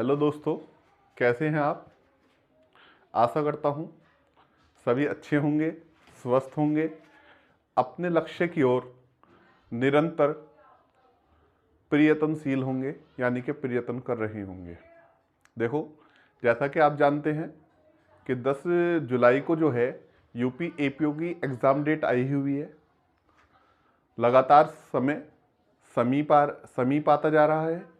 Hello दोस्तों, कैसे हैं आप। आशा करता हूँ सभी अच्छे होंगे, स्वस्थ होंगे, अपने लक्ष्य की ओर निरंतर प्रयत्नशील होंगे, यानी कि प्रयत्न कर रहे होंगे। देखो, जैसा कि आप जानते हैं कि 10 जुलाई को जो है यूपी एपीओ की एग्ज़ाम डेट आई हुई है। लगातार समय समीप आता जा रहा है।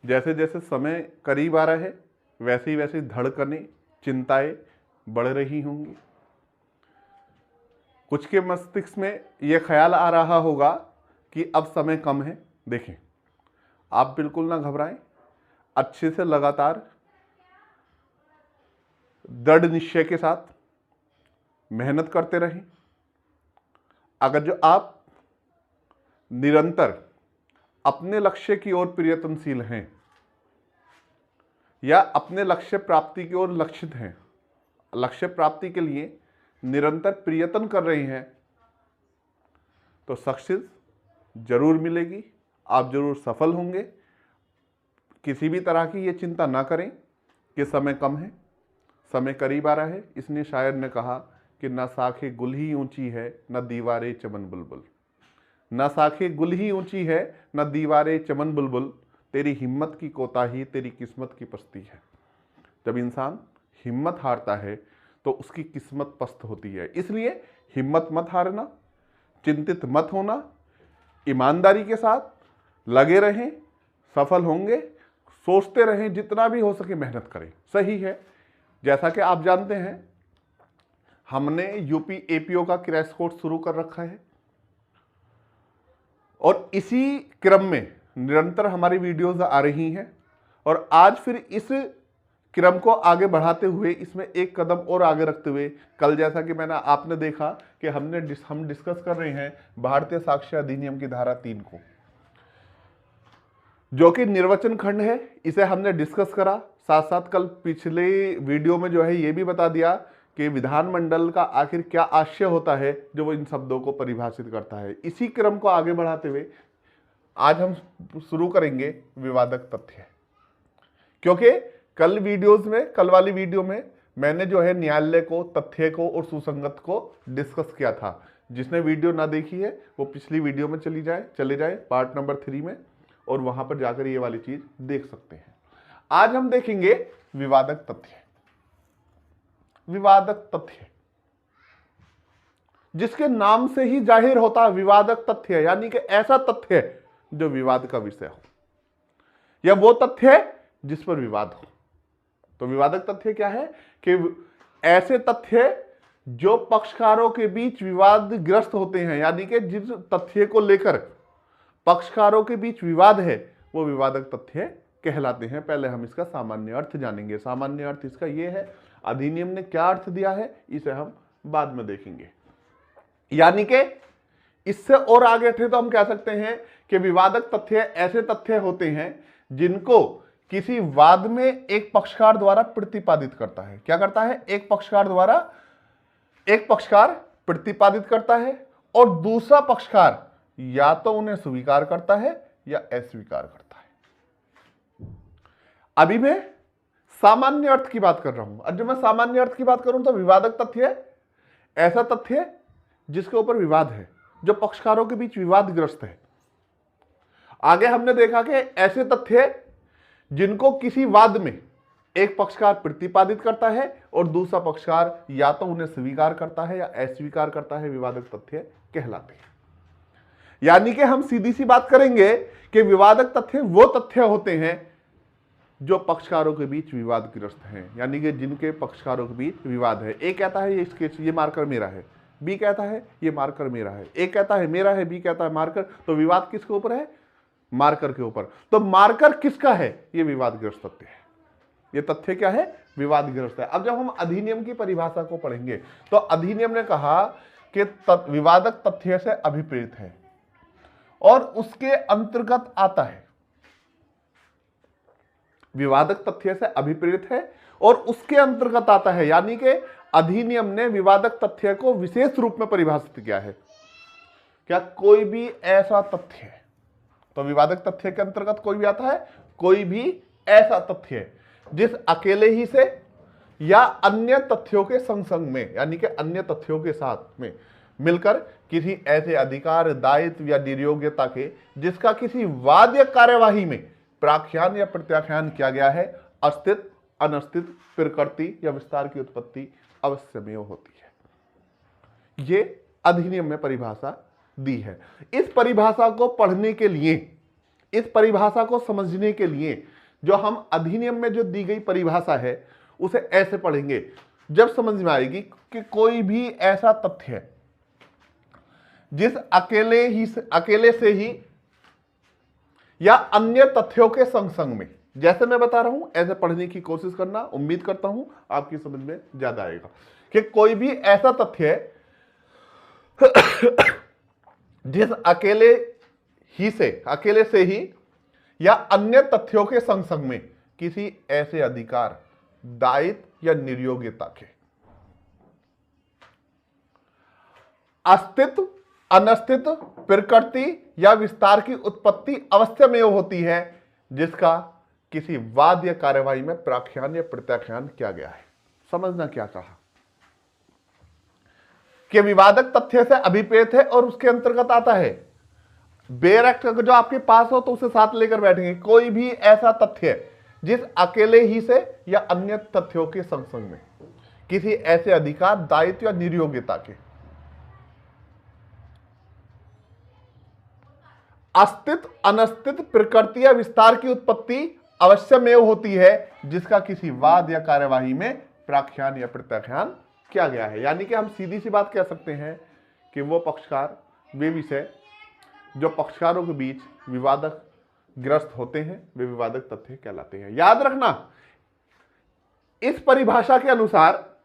जैसे जैसे समय करीब आ रहा है वैसे वैसे धड़कनें, चिंताएं बढ़ रही होंगी। कुछ के मस्तिष्क में यह ख्याल आ रहा होगा कि अब समय कम है। देखें, आप बिल्कुल ना घबराएं, अच्छे से लगातार दृढ़ निश्चय के साथ मेहनत करते रहें। अगर जो आप निरंतर अपने लक्ष्य की ओर प्रयत्नशील हैं या अपने लक्ष्य प्राप्ति की ओर लक्षित हैं, लक्ष्य प्राप्ति के लिए निरंतर प्रयत्न कर रहे हैं, तो सक्सेस जरूर मिलेगी, आप जरूर सफल होंगे। किसी भी तरह की ये चिंता ना करें कि समय कम है, समय करीब आ रहा है। इसने शायर ने कहा कि न साखे गुल ही ऊंची है, न दीवारे चमन बुलबुल। न साखे गुल ही ऊंची है, न दीवारे चमन बुलबुल। तेरी हिम्मत की कोताही तेरी किस्मत की पस्ती है। जब इंसान हिम्मत हारता है तो उसकी किस्मत पस्त होती है। इसलिए हिम्मत मत हारना, चिंतित मत होना, ईमानदारी के साथ लगे रहें, सफल होंगे। सोचते रहें, जितना भी हो सके मेहनत करें। सही है, जैसा कि आप जानते हैं हमने यूपी एपीओ का क्रैश कोर्स शुरू कर रखा है और इसी क्रम में निरंतर हमारी वीडियोस आ रही हैं। और आज फिर इस क्रम को आगे बढ़ाते हुए, इसमें एक कदम और आगे रखते हुए, कल जैसा कि आपने देखा कि हम डिस्कस कर रहे हैं भारतीय साक्ष्य अधिनियम की धारा 3 को, जो कि निर्वचन खंड है। इसे हमने डिस्कस करा। साथ साथ कल पिछले वीडियो में जो है ये भी बता दिया कि विधानमंडल का आखिर क्या आशय होता है जो वो इन शब्दों को परिभाषित करता है। इसी क्रम को आगे बढ़ाते हुए आज हम शुरू करेंगे विवादक तथ्य। क्योंकि कल वाली वीडियो में मैंने जो है न्यायालय को, तथ्य को और सुसंगत को डिस्कस किया था। जिसने वीडियो ना देखी है वो पिछली वीडियो में चले जाए पार्ट नंबर 3 में, और वहां पर जाकर ये वाली चीज देख सकते हैं। आज हम देखेंगे विवादक तथ्य। विवादक तथ्य जिसके नाम से ही जाहिर होता है विवादक तथ्य, यानी कि ऐसा तथ्य जो विवाद का विषय हो या वो तथ्य जिस पर विवाद हो। तो विवादक तथ्य क्या है कि ऐसे तथ्य जो पक्षकारों के बीच विवादग्रस्त होते हैं, यानी कि जिस तथ्य को लेकर पक्षकारों के बीच विवाद है वो विवादक तथ्य कहलाते हैं। पहले हम इसका सामान्य अर्थ जानेंगे। सामान्य अर्थ इसका यह है, अधिनियम ने क्या अर्थ दिया है इसे हम बाद में देखेंगे। यानी कि इससे और आगे थे तो हम कह सकते हैं कि विवादक तथ्य ऐसे तथ्य होते हैं जिनको किसी वाद में एक पक्षकार द्वारा प्रतिपादित करता है। क्या करता है? एक पक्षकार प्रतिपादित करता है और दूसरा पक्षकार या तो उन्हें स्वीकार करता है या अस्वीकार करता है। अभी मैं सामान्य अर्थ की बात कर रहा हूं। और जब मैं सामान्य अर्थ की बात करूं तो विवादक तथ्य ऐसा तथ्य जिसके ऊपर विवाद है, जो पक्षकारों के बीच विवादग्रस्त है। आगे हमने देखा कि ऐसे तथ्य जिनको किसी वाद में एक पक्षकार प्रतिपादित करता है और दूसरा पक्षकार या तो उन्हें स्वीकार करता है या अस्वीकार करता है, विवादक तथ्य कहलाते हैं। यानी कि हम सीधी सी बात करेंगे कि विवादक तथ्य वो तथ्य होते हैं जो पक्षकारों के बीच विवादग्रस्त हैं, यानी कि जिनके पक्षकारों के बीच विवाद है। ए कहता है ये मार्कर मेरा है, बी कहता है ये मार्कर मेरा है। ए कहता है मेरा है, बी कहता है मार्कर। तो विवाद किसके ऊपर है? मार्कर के ऊपर। तो मार्कर किसका है? ये विवादग्रस्त तथ्य है। ये तथ्य क्या है? विवादग्रस्त है। अब जब हम अधिनियम की परिभाषा को पढ़ेंगे तो अधिनियम ने कहा कि विवादक तथ्य से अभिप्रेत है और उसके अंतर्गत आता है। विवादक तथ्य से अभिप्रेत है और उसके अंतर्गत आता है, यानी कि अधिनियम ने विवादक तथ्य को विशेष रूप में परिभाषित किया है। क्या कोई भी ऐसा तथ्य है? तो विवादक तथ्य के अंतर्गत कोई भी आता है, कोई भी ऐसा तथ्य जिस अकेले ही से या अन्य तथ्यों के संग में, यानी कि अन्य तथ्यों के साथ में मिलकर किसी ऐसे अधिकार, दायित्व या निर्योग्यता के जिसका किसी वाद्य कार्यवाही में प्राख्यान या प्रत्याख्यान किया गया है, अस्तित्व, अनस्तित्व, प्रकृति या विस्तार की उत्पत्ति अवश्यमेव होती है। ये अधिनियम में परिभाषा दी है। इस परिभाषा को पढ़ने के लिए, इस परिभाषा को समझने के लिए जो हम अधिनियम में जो दी गई परिभाषा है उसे ऐसे पढ़ेंगे, जब समझ में आएगी कि कोई भी ऐसा तथ्य है जिस अकेले से ही या अन्य तथ्यों के संग में, जैसे मैं बता रहा हूं ऐसे पढ़ने की कोशिश करना, उम्मीद करता हूं आपकी समझ में ज्यादा आएगा। कि कोई भी ऐसा तथ्य है जिस अकेले से ही या अन्य तथ्यों के संग में किसी ऐसे अधिकार, दायित्व या निर्योग्यता के अस्तित्व, अनस्तित्व, प्रकृति या विस्तार की उत्पत्ति अवश्यमेव होती है जिसका किसी वाद्य कार्यवाही में प्राख्यान या प्रत्याख्यान किया गया है। समझना क्या कहा कि विवादक तथ्य से अभिप्रेत है और उसके अंतर्गत आता है। बेयर एक्ट जो आपके पास हो तो उसे साथ लेकर बैठेंगे। कोई भी ऐसा तथ्य जिस अकेले ही से या अन्य तथ्यों के संग में किसी ऐसे अधिकार, दायित्व या निर्योग्यता के अस्तित्व, अनस्तित्व, प्रकृति या विस्तार की उत्पत्ति अवश्यमेव होती है जिसका किसी वाद या कार्यवाही में प्राख्यान या प्रत्याख्यान किया गया है। यानी कि हम सीधी सी बात कह सकते हैं कि वो पक्षकार, वे विषय जो पक्षकारों के बीच विवादक ग्रस्त होते हैं वे विवादक तथ्य कहलाते हैं। याद रखना, इस परिभाषा के अनुसार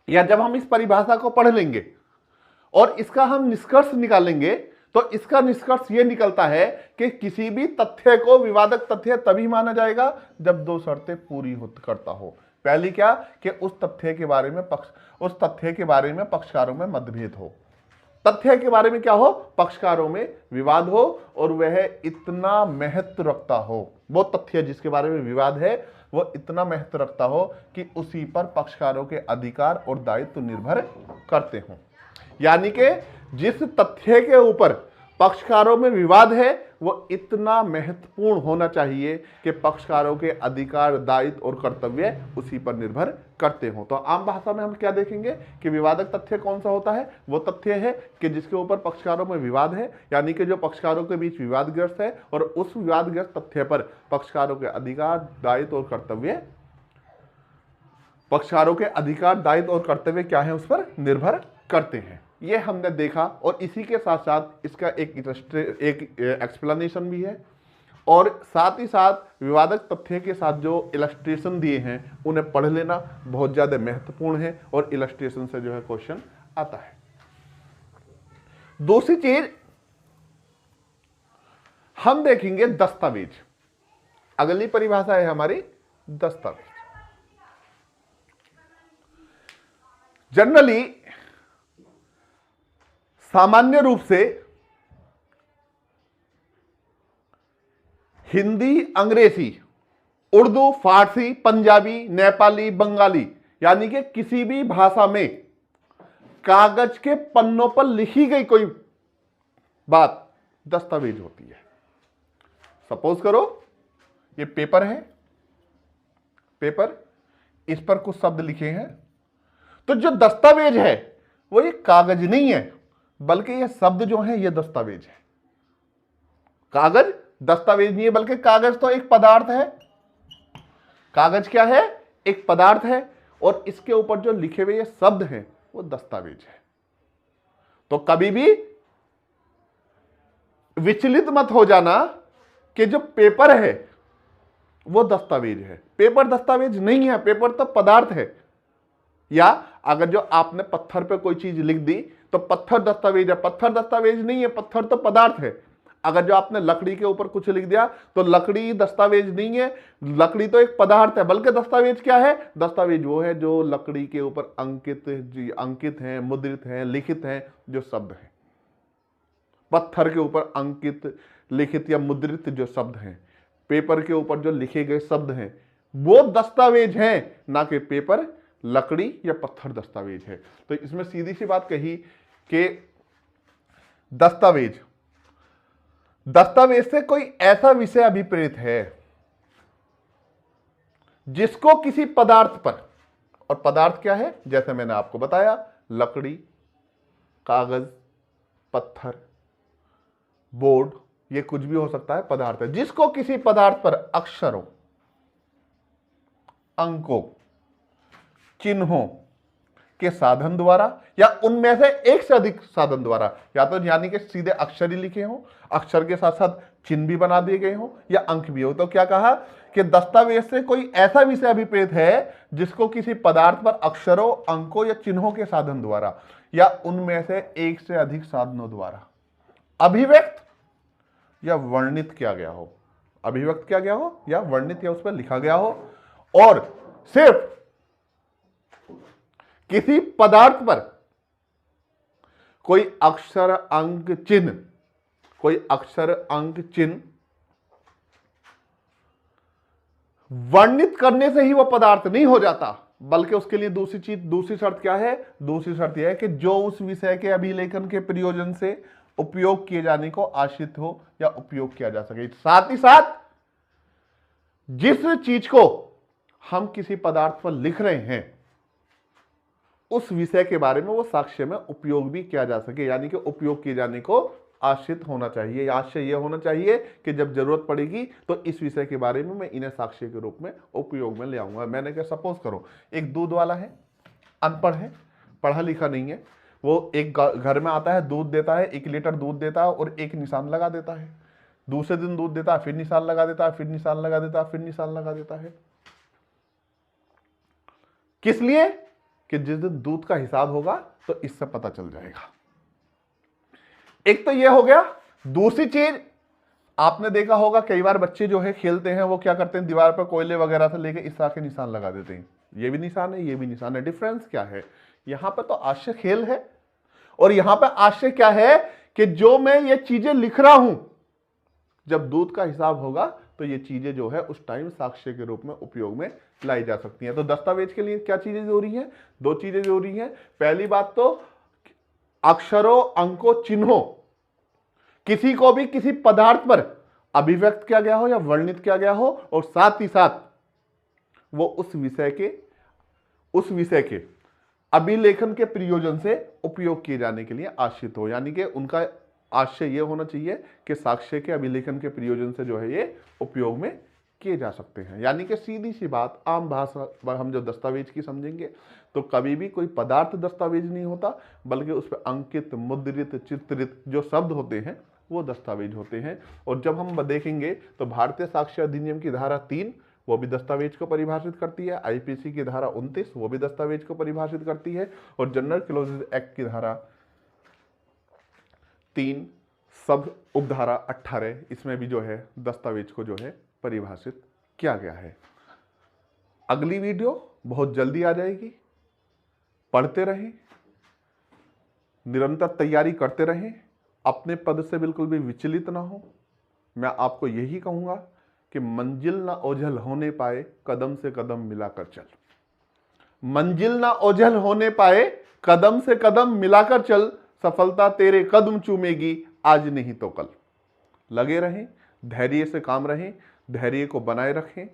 या जब हम इस परिभाषा को पढ़ लेंगे और इसका हम निष्कर्ष निकालेंगे तो इसका निष्कर्ष यह निकलता है कि किसी भी तथ्य को विवादक तथ्य तभी माना जाएगा जब दो शर्तें पूरी करता हो। पहली क्या कि उस तथ्य के बारे में पक्षकारों में मतभेद हो। तथ्य के बारे में क्या हो? पक्षकारों में विवाद हो और वह इतना महत्व रखता हो, वो तथ्य जिसके बारे में विवाद है वो इतना महत्व रखता हो कि उसी पर पक्षकारों के अधिकार और दायित्व निर्भर करते हों। यानी कि जिस तथ्य के ऊपर पक्षकारों में विवाद है वो इतना महत्वपूर्ण होना चाहिए कि पक्षकारों के अधिकार, दायित्व और कर्तव्य उसी पर निर्भर करते हों। तो आम भाषा में हम क्या देखेंगे कि विवादक तथ्य कौन सा होता है? वो तथ्य है कि जिसके ऊपर पक्षकारों में विवाद है, यानी कि जो पक्षकारों के बीच विवादग्रस्त है और उस विवादग्रस्त तथ्य पर पक्षकारों के अधिकार, दायित्व और कर्तव्य, पक्षकारों के अधिकार, दायित्व और कर्तव्य क्या है उस पर निर्भर करते हैं। ये हमने देखा और इसी के साथ साथ इसका एक एक्सप्लेनेशन भी है और साथ ही साथ विवादक तथ्य के साथ जो इलस्ट्रेशन दिए हैं उन्हें पढ़ लेना बहुत ज़्यादा महत्वपूर्ण है और इलस्ट्रेशन से जो है क्वेश्चन आता है। दूसरी चीज हम देखेंगे दस्तावेज। अगली परिभाषा है हमारी दस्तावेज। जनरली सामान्य रूप से हिंदी, अंग्रेजी, उर्दू, फारसी, पंजाबी, नेपाली, बंगाली यानी कि किसी भी भाषा में कागज के पन्नों पर लिखी गई कोई बात दस्तावेज होती है। सपोज करो ये पेपर है, पेपर, इस पर कुछ शब्द लिखे हैं, तो जो दस्तावेज है वो ये कागज नहीं है बल्कि ये शब्द जो है ये दस्तावेज है। कागज दस्तावेज नहीं है बल्कि कागज तो एक पदार्थ है। कागज क्या है? एक पदार्थ है और इसके ऊपर जो लिखे हुए ये शब्द हैं वो दस्तावेज है। तो कभी भी विचलित मत हो जाना कि जो पेपर है वो दस्तावेज है। पेपर दस्तावेज नहीं है, पेपर तो पदार्थ है। या अगर जो आपने पत्थर पे कोई चीज लिख दी तो पत्थर दस्तावेज है, पत्थर दस्तावेज नहीं है, पत्थर तो पदार्थ है। अगर जो आपने लकड़ी के ऊपर कुछ लिख दिया तो लकड़ी दस्तावेज नहीं है, लकड़ी तो एक पदार्थ है। बल्कि दस्तावेज क्या है? दस्तावेज वो है जो लकड़ी के ऊपर अंकित हैं, मुद्रित हैं, लिखित हैं जो शब्द हैं। पत्थर के ऊपर अंकित, लिखित या मुद्रित जो शब्द हैं पेपर के ऊपर जो लिखे गए शब्द हैं वो दस्तावेज हैं, ना कि पेपर, लकड़ी या पत्थर दस्तावेज है। तो इसमें सीधी सी बात कही कि दस्तावेज से कोई ऐसा विषय अभिप्रेत है जिसको किसी पदार्थ पर, और पदार्थ क्या है, जैसे मैंने आपको बताया, लकड़ी, कागज, पत्थर, बोर्ड, ये कुछ भी हो सकता है, पदार्थ है, जिसको किसी पदार्थ पर अक्षरों, अंकों, चिन्हों के साधन द्वारा या उनमें से एक से अधिक साधन द्वारा, या तो यानी कि सीधे अक्षर ही लिखे हों, अक्षर के साथ साथ चिन्ह भी बना दिए गए हों, या अंक भी हो, तो क्या कहा कि दस्तावेज से कोई ऐसा विषय अभिप्रेत है जिसको किसी पदार्थ पर अक्षरों, अंकों या चिन्हों के साधन द्वारा या उनमें से एक से अधिक साधनों द्वारा अभिव्यक्त या वर्णित किया गया हो, अभिव्यक्त किया गया हो या वर्णित या उस पर लिखा गया हो, और सिर्फ किसी पदार्थ पर कोई अक्षर, अंक, चिन्ह, कोई अक्षर, अंक, चिन्ह वर्णित करने से ही वह पदार्थ नहीं हो जाता, बल्कि उसके लिए दूसरी शर्त क्या है, दूसरी शर्त यह है कि जो उस विषय के अभिलेखन के प्रयोजन से उपयोग किए जाने को आश्रित हो या उपयोग किया जा सके। साथ ही साथ जिस चीज को हम किसी पदार्थ पर लिख रहे हैं उस विषय के बारे में वो साक्ष्य में उपयोग भी किया जा सके, यानी कि उपयोग किए जाने को आश्रित होना चाहिए। आशय यह होना चाहिए कि जब जरूरत पड़ेगी तो इस विषय के बारे में मैं इन्हें साक्ष्य के रूप में उपयोग में ले आऊंगा। मैंने क्या, सपोज करो एक दूध वाला है, अनपढ़ है, पढ़ा लिखा नहीं है, वो एक घर में आता है, दूध देता है, 1 लीटर दूध देता है और एक निशान लगा देता है। दूसरे दिन दूध देता है, फिर निशान लगा देता है, फिर निशान लगा देता है, फिर निशान लगा देता है। किस लिए? कि जिस दिन दूध का हिसाब होगा तो इससे पता चल जाएगा। एक तो यह हो गया। दूसरी चीज आपने देखा होगा, कई बार बच्चे जो है खेलते हैं, वो क्या करते हैं, दीवार पर कोयले वगैरह से लेके इस तरह के निशान लगा देते हैं। ये भी निशान है, ये भी निशान है। डिफरेंस क्या है? यहां पर तो आशय खेल है और यहां पर आशय क्या है कि जो मैं ये चीजें लिख रहा हूं, जब दूध का हिसाब होगा तो ये चीजें जो है उस टाइम साक्ष्य के रूप में उपयोग में लाई जा सकती हैं। तो दस्तावेज के लिए क्या चीजें जरूरी हैं? 2 चीजें जरूरी हैं। पहली बात तो अक्षरों, अंकों, चिन्हों, किसी को भी किसी पदार्थ पर अभिव्यक्त किया गया हो या वर्णित किया गया हो, और साथ ही साथ वो उस विषय के अभिलेखन के प्रयोजन से उपयोग किए जाने के लिए आश्रित हो, यानी कि उनका आशय यह होना चाहिए कि साक्ष्य के अभिलेखन के प्रयोजन से जो है ये उपयोग में किए जा सकते हैं। यानी कि सीधी सी बात, आम भाषा हम जो दस्तावेज की समझेंगे तो कभी भी कोई पदार्थ दस्तावेज नहीं होता, बल्कि उस पर अंकित, मुद्रित, चित्रित जो शब्द होते हैं वो दस्तावेज होते हैं। और जब हम देखेंगे तो भारतीय साक्ष्य अधिनियम की धारा 3 वो भी दस्तावेज को परिभाषित करती है, आईपीसी की धारा 29 वो भी दस्तावेज को परिभाषित करती है, और जनरल क्लोजेज एक्ट की धारा 3 सब उपधारा 18 इसमें भी जो है दस्तावेज को जो है परिभाषित किया गया है। अगली वीडियो बहुत जल्दी आ जाएगी। पढ़ते रहें, निरंतर तैयारी करते रहें, अपने पद से बिल्कुल भी विचलित ना हो। मैं आपको यही कहूंगा कि मंजिल ना ओझल होने पाए, कदम से कदम मिलाकर चल। मंजिल ना ओझल होने पाए, कदम से कदम मिलाकर चल। सफलता तेरे कदम चूमेगी, आज नहीं तो कल। लगे रहें, धैर्य से काम रहें, धैर्य को बनाए रखें,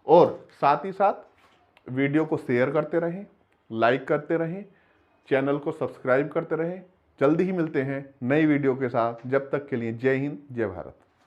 और साथ ही साथ वीडियो को शेयर करते रहें, लाइक करते रहें, चैनल को सब्सक्राइब करते रहें। जल्दी ही मिलते हैं नई वीडियो के साथ। जब तक के लिए जय हिंद, जय भारत।